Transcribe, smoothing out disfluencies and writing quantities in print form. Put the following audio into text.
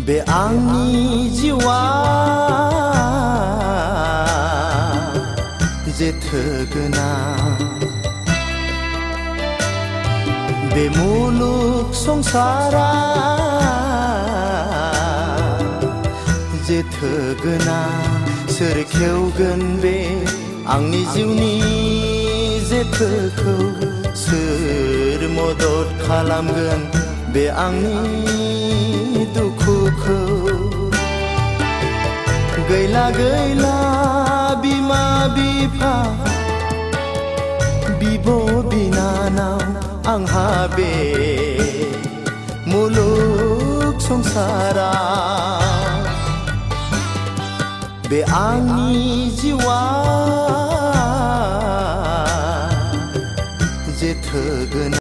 बे आंनि जिउआ जेथो गोनां बे मुलुग संसारा जेथो गोनां सोर खेवगोन बे आंनि जिउनि जेथोखौ सोर मदद खालामगोन बे आंनि दुखुखौ गैला गैला बिमा बिफा बिब' बिनानाव आंहा बे मुलुग संसारा बे आंनि जिउआ जेथो गोनां